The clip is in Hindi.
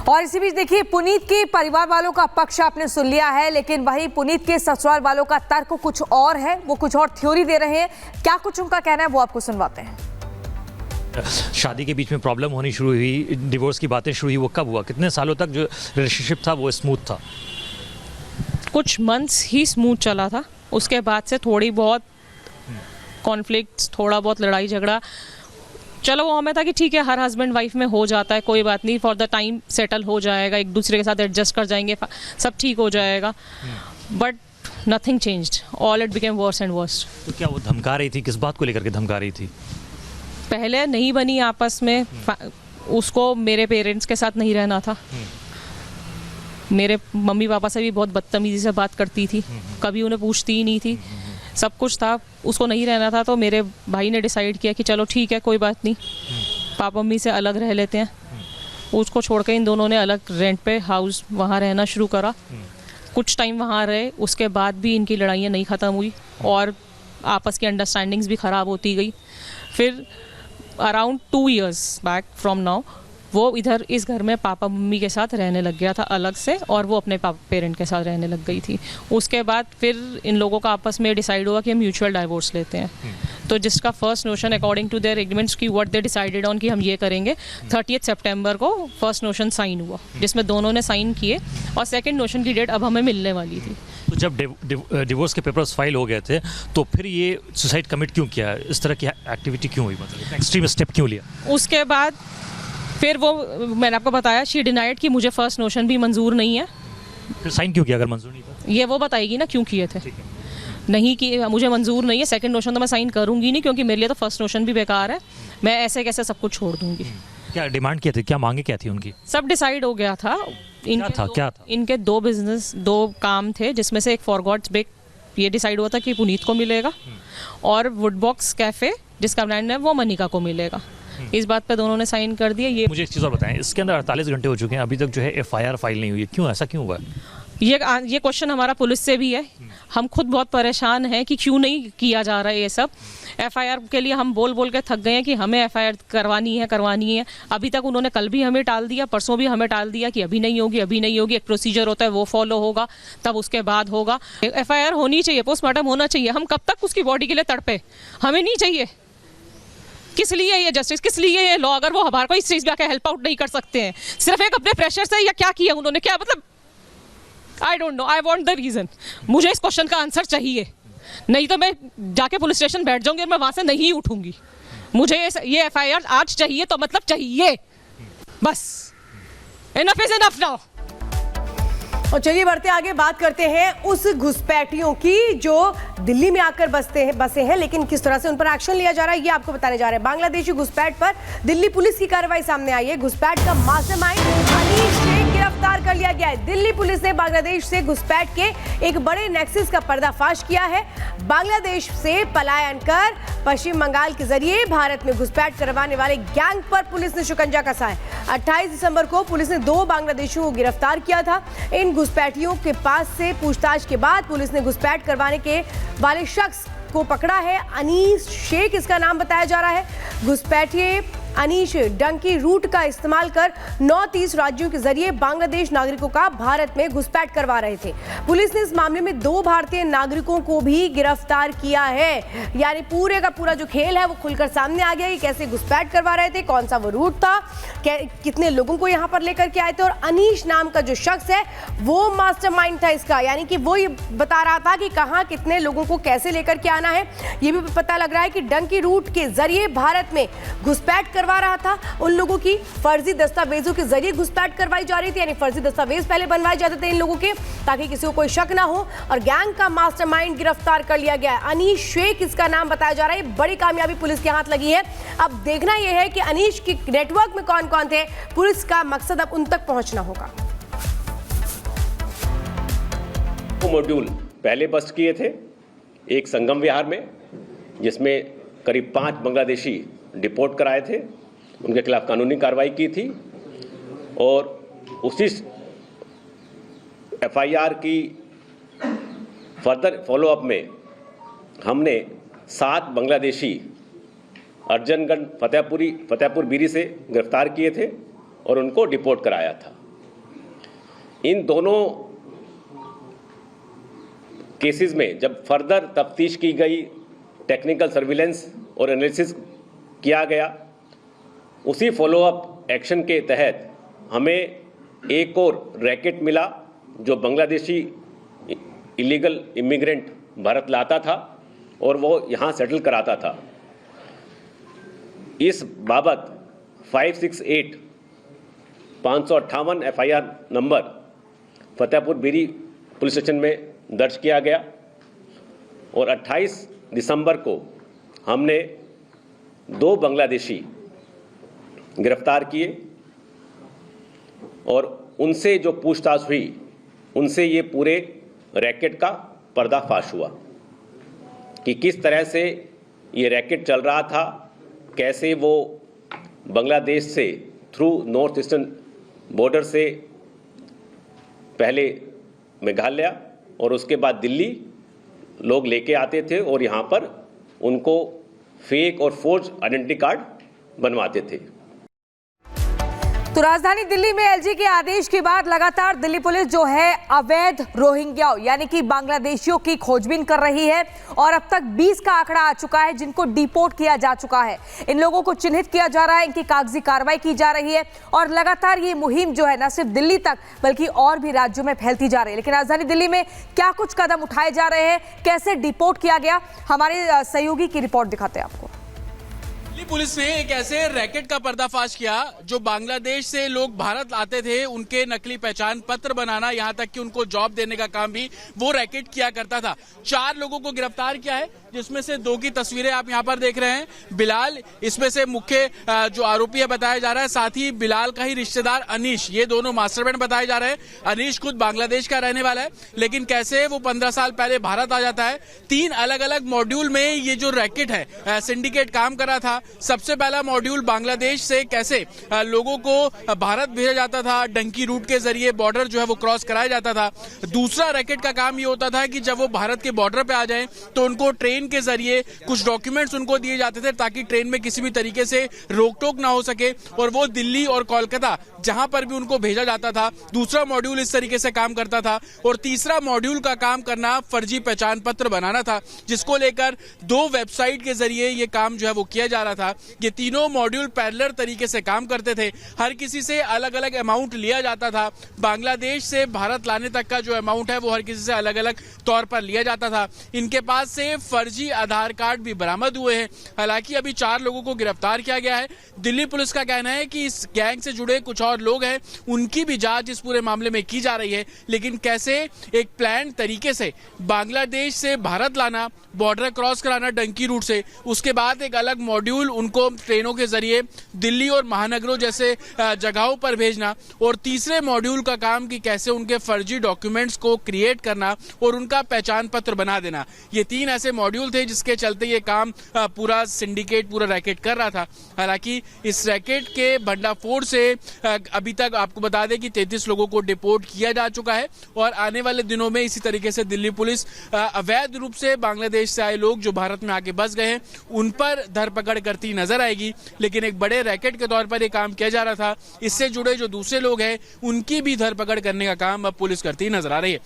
और इसी बीच देखिए, पुनीत के परिवार वालों का पक्ष आपने सुन लिया है, लेकिन वहीं पुनीत के ससुराल वालों का तर्क कुछ और है, वो कुछ और थ्योरी दे रहे हैं। क्या कुछ उनका कहना है वो आपको सुनवाते हैं। शादी के बीच में प्रॉब्लम होनी शुरू हुई, डिवोर्स की बातें शुरू हुई, वो कब हुआ? कितने सालों तक जो रिलेशनशिप था वो स्मूथ था? कुछ मंथ्स ही स्मूथ चला था, उसके बाद से थोड़ी बहुत कॉन्फ्लिक्ट्स, थोड़ा बहुत लड़ाई झगड़ा। चलो वो हमें था कि ठीक है, हर हस्बैंड वाइफ में हो जाता है, कोई बात नहीं, फॉर द टाइम सेटल हो जाएगा, एक दूसरे के साथ एडजस्ट कर जाएंगे, सब ठीक हो जाएगा। But nothing changed, all it became worse and worse. तो क्या वो धमका रही थी? किस बात को लेकर के धमका रही थी? पहले नहीं बनी आपस में, उसको मेरे पेरेंट्स के साथ नहीं रहना था, मेरे मम्मी पापा से भी बहुत बदतमीजी से बात करती थी, कभी उन्हें पूछती ही नहीं थी, सब कुछ था, उसको नहीं रहना था। तो मेरे भाई ने डिसाइड किया कि चलो ठीक है, कोई बात नहीं, पापा मम्मी से अलग रह लेते हैं। उसको छोड़ के इन दोनों ने अलग रेंट पे हाउस वहाँ रहना शुरू करा। कुछ टाइम वहाँ रहे, उसके बाद भी इनकी लड़ाइयाँ नहीं ख़त्म हुई और आपस की अंडरस्टैंडिंग्स भी ख़राब होती गई। फिर around 2 years back from now वो इधर इस घर में पापा मम्मी के साथ रहने लग गया था अलग से, और वो अपने पेरेंट के साथ रहने लग गई थी। उसके बाद फिर इन लोगों का आपस में डिसाइड हुआ कि हम म्यूचुअल डाइवोर्स लेते हैं। तो जिसका first notion according to their agreements की व्हाट दे डिसाइडेड ऑन कि हम ये करेंगे, 30 सितंबर को फर्स्ट नोशन साइन हुआ, जिसमें दोनों ने साइन किए, और सेकेंड नोशन की डेट अब हमें मिलने वाली थी। तो जब डिवोर्स के पेपर्स फाइल हो गए थे, तो फिर ये सुसाइड कमिट क्यों किया? इस तरह की एक्टिविटी क्यों हुई? मतलब एक्सट्रीम स्टेप क्यों लिया? उसके बाद फिर वो, मैंने आपको बताया, शी डिनाइड कि मुझे फर्स्ट नोशन भी मंजूर नहीं है। फिर साइन क्यों किया अगर मंजूर नहीं था? ये वो बताएगी ना क्यों किए थे। नहीं कि मुझे मंजूर नहीं है, सेकंड नोशन तो मैं साइन करूंगी नहीं, क्योंकि मेरे लिए तो फर्स्ट नोशन भी बेकार है, मैं ऐसे कैसे सब कुछ छोड़ दूंगी। क्या डिमांड किए थे? क्या मांगे क्या थी उनकी? सब डिसाइड हो गया था। क्या था? इनके 2 बिजनेस, 2 काम थे, जिसमें से एक फॉर गॉड्स बेक ये डिसाइड हुआ था कि पुनीत को मिलेगा, और वुडबॉक्स कैफे जिसका ब्रांड है वो मनिका को मिलेगा। इस बात पे दोनों ने साइन कर दिया। ये मुझे एक चीज़ और बताएं, इसके अंदर 48 घंटे हो चुके हैं, अभी तक जो है FIR फाइल नहीं हुई है, क्यों? ऐसा क्यों हुआ? ये क्वेश्चन हमारा पुलिस से भी है, हम खुद बहुत परेशान हैं कि क्यों नहीं किया जा रहा है ये सब। FIR के लिए हम बोल बोल के थक गए हैं कि हमें FIR करवानी है। अभी तक उन्होंने कल भी हमें टाल दिया, परसों भी हमें टाल दिया कि अभी नहीं होगी। एक प्रोसीजर होता है वो फॉलो होगा, तब उसके बाद होगा। FIR होनी चाहिए, पोस्टमार्टम होना चाहिए। हम कब तक उसकी बॉडी के लिए तड़पे? हमें नहीं चाहिए। किस लिए ये जस्टिस, किस लिए ये लॉ, अगर वो हमारे को इस चीज़ में आके हेल्प आउट नहीं कर सकते हैं, सिर्फ एक अपने प्रेशर से, या क्या किया उन्होंने? क्या मतलब, I don't know, I want the reason. मुझे इस क्वेश्चन का आंसर चाहिए, नहीं तो मैं जाके पुलिस स्टेशन बैठ जाऊंगी और मैं वहाँ से नहीं उठूंगी। मुझे ये FIR आज चाहिए, तो मतलब चाहिए, बस। Enough is enough now. और चलिए बढ़ते आगे, बात करते हैं उस घुसपैठियों की जो दिल्ली में आकर बसे हैं, लेकिन किस तरह से उन पर एक्शन लिया जा रहा है ये आपको बताने जा रहे हैं। बांग्लादेशी घुसपैठ पर दिल्ली पुलिस की कार्रवाई सामने आई है। घुसपैठ का मास्टरमाइंड अनीश शेख गिरफ्तार कर लिया गया है। दिल्ली पुलिस ने बांग्लादेश से घुसपैठ के एक बड़े नेक्सस का पर्दाफाश किया है। बांग्लादेश से पलायन कर पश्चिम बंगाल के जरिए भारत में घुसपैठ करवाने वाले गैंग पर पुलिस ने शिकंजा कसा है। 28 दिसंबर को पुलिस ने 2 बांग्लादेशियों को गिरफ्तार किया था। इन घुसपैठियों के पास से पूछताछ के बाद पुलिस ने घुसपैठ करवाने के वाले शख्स को पकड़ा है। अनीश शेख इसका नाम बताया जा रहा है। घुसपैठिए अनीश डंकी रूट का इस्तेमाल कर 9-30 राज्यों के जरिए बांग्लादेश नागरिकों का भारत में घुसपैठ करवा रहे थे। पुलिस ने इस मामले में 2 भारतीय नागरिकों को भी गिरफ्तार किया है। यानी पूरे का पूरा जो खेल है वो खुलकर सामने आ गया कि कैसे घुसपैठ करवा रहे थे, कौन सा वो रूट था, कितने लोगों को यहाँ पर लेकर के आए थे। और अनीश नाम का जो शख्स है वो मास्टरमाइंड था इसका, यानी कि वो ये बता रहा था कि कहाँ कितने लोगों को कैसे लेकर के आना है। ये भी पता लग रहा है कि डंकी रूट के जरिए भारत में घुसपैठ करवा रहा था। उन लोगों की फर्जी दस्तावेजों के जरिए घुसपैठ करवाई जा रही थी, यानी फर्जी दस्तावेज पहले बनवाए जाते थे इन लोगों के, ताकि किसी को कोई शक ना हो। और गैंग का मास्टरमाइंड गिरफ्तार कर लिया गया है। अनीश शेख इसका नाम बताया जा रहा है। बड़ी कामयाबी पुलिस के हाथ लगी है। अब देखना यह है कि अनीश के नेटवर्क में कौन कौन थे। पुलिस का मकसद अब उन तक पहुंचना होगा। मॉड्यूल पहले बस्ट किए थे एक संगम विहार में, जिसमें करीब 5 बांग्लादेशी डिपोर्ट कराए थे, उनके खिलाफ कानूनी कार्रवाई की थी। और उसी FIR की फर्दर फॉलोअप में हमने 7 बांग्लादेशी अर्जनगंज फतेहपुर बीरी से गिरफ्तार किए थे और उनको डिपोर्ट कराया था। इन दोनों केसेस में जब फर्दर तफ्तीश की गई, टेक्निकल सर्विलेंस और एनालिसिस किया गया, उसी फॉलोअप एक्शन के तहत हमें एक और रैकेट मिला जो बांग्लादेशी इलीगल इमिग्रेंट भारत लाता था और वो यहाँ सेटल कराता था। इस बाबत 568 558 FIR नंबर फतेहपुर बीरी पुलिस स्टेशन में दर्ज किया गया और 28 दिसंबर को हमने 2 बांग्लादेशी गिरफ्तार किए और उनसे जो पूछताछ हुई, उनसे ये पूरे रैकेट का पर्दाफाश हुआ कि किस तरह से ये रैकेट चल रहा था, कैसे वो बांग्लादेश से थ्रू नॉर्थ ईस्टर्न बॉर्डर से पहले मेघालय और उसके बाद दिल्ली लोग लेके आते थे और यहाँ पर उनको फेक और फोर्ज आइडेंटिटी कार्ड बनवाते थे। तो राजधानी दिल्ली में एलजी के आदेश के बाद लगातार दिल्ली पुलिस जो है अवैध रोहिंग्याओं यानी कि बांग्लादेशियों की खोजबीन कर रही है और अब तक 20 का आंकड़ा आ चुका है जिनको डिपोर्ट किया जा चुका है। इन लोगों को चिन्हित किया जा रहा है, इनकी कागजी कार्रवाई की जा रही है और लगातार ये मुहिम जो है न सिर्फ दिल्ली तक बल्कि और भी राज्यों में फैलती जा रही है। लेकिन राजधानी दिल्ली में क्या कुछ कदम उठाए जा रहे हैं, कैसे डिपोर्ट किया गया, हमारे सहयोगी की रिपोर्ट दिखाते हैं आपको। दिल्ली पुलिस ने एक ऐसे रैकेट का पर्दाफाश किया जो बांग्लादेश से लोग भारत आते थे, उनके नकली पहचान पत्र बनाना, यहां तक कि उनको जॉब देने का काम भी वो रैकेट किया करता था। 4 लोगों को गिरफ्तार किया है, जिसमें से 2 की तस्वीरें आप यहां पर देख रहे हैं। बिलाल इसमें से मुख्य जो आरोपी है बताया जा रहा है, साथ ही बिलाल का ही रिश्तेदार अनीश, ये दोनों मास्टरमाइंड बताए जा रहे हैं। अनीश खुद बांग्लादेश का रहने वाला है, लेकिन कैसे वो 15 साल पहले भारत आ जाता है। 3 अलग अलग मॉड्यूल में ये जो रैकेट है सिंडिकेट काम कर रहा था। सबसे पहला मॉड्यूल बांग्लादेश से कैसे लोगों को भारत भेजा जाता था, डंकी रूट के जरिए बॉर्डर जो है वो क्रॉस कराया जाता था। दूसरा रैकेट का काम ये होता था कि जब वो भारत के बॉर्डर पे आ जाएं तो उनको ट्रेन के जरिए कुछ डॉक्यूमेंट्स उनको दिए जाते थे ताकि ट्रेन में किसी भी तरीके से रोक टोक ना हो सके और वो दिल्ली और कोलकाता जहां पर भी उनको भेजा जाता था। दूसरा मॉड्यूल इस तरीके से काम करता था और तीसरा मॉड्यूल का काम करना फर्जी पहचान पत्र बनाना था, जिसको लेकर 2 वेबसाइट के जरिए ये काम जो है वो किया जा रहा था। ये तीनों मॉड्यूल पैरेलल तरीके से काम करते थे, हर किसी से अलग अलग अमाउंट लिया जाता था। बांग्लादेश से भारत लाने तक का जो अमाउंट है वो हर किसी से अलग अलग तौर पर लिया जाता था। इनके पास से फर्जी आधार कार्ड भी बरामद हुए हैं। हालांकि अभी 4 लोगों को गिरफ्तार किया गया है। दिल्ली पुलिस का कहना है कि इस गैंग से जुड़े कुछ और लोग हैं, उनकी भी जांच इस पूरे मामले में की जा रही है। लेकिन कैसे एक प्लान तरीके से बांग्लादेश से भारत लाना, बॉर्डर क्रॉस कराना डंकी रूट से, उसके बाद एक अलग मॉड्यूल उनको ट्रेनों के जरिए दिल्ली और महानगरों जैसे जगहों पर भेजना और तीसरे मॉड्यूल का काम कि कैसे उनके फर्जी डॉक्यूमेंट्स को क्रिएट करना और उनका पहचान पत्र बना देना। ये 3 ऐसे मॉड्यूल थे जिसके चलते ये काम पूरा सिंडिकेट, पूरा रैकेट कर रहा था। हालांकि इस रैकेट के भंडाफोड़ से अभी तक आपको बता दें कि 33 लोगों को डिपोर्ट किया जा चुका है और आने वाले दिनों में इसी तरीके से दिल्ली पुलिस अवैध रूप से बांग्लादेश से आए लोग जो भारत में आके बस गए हैं उन पर धरपकड़ करती नजर आएगी। लेकिन एक बड़े रैकेट के तौर पर यह काम किया जा रहा था, इससे जुड़े जो दूसरे लोग हैं उनकी भी धरपकड़ करने का काम अब पुलिस करती नजर आ रही है।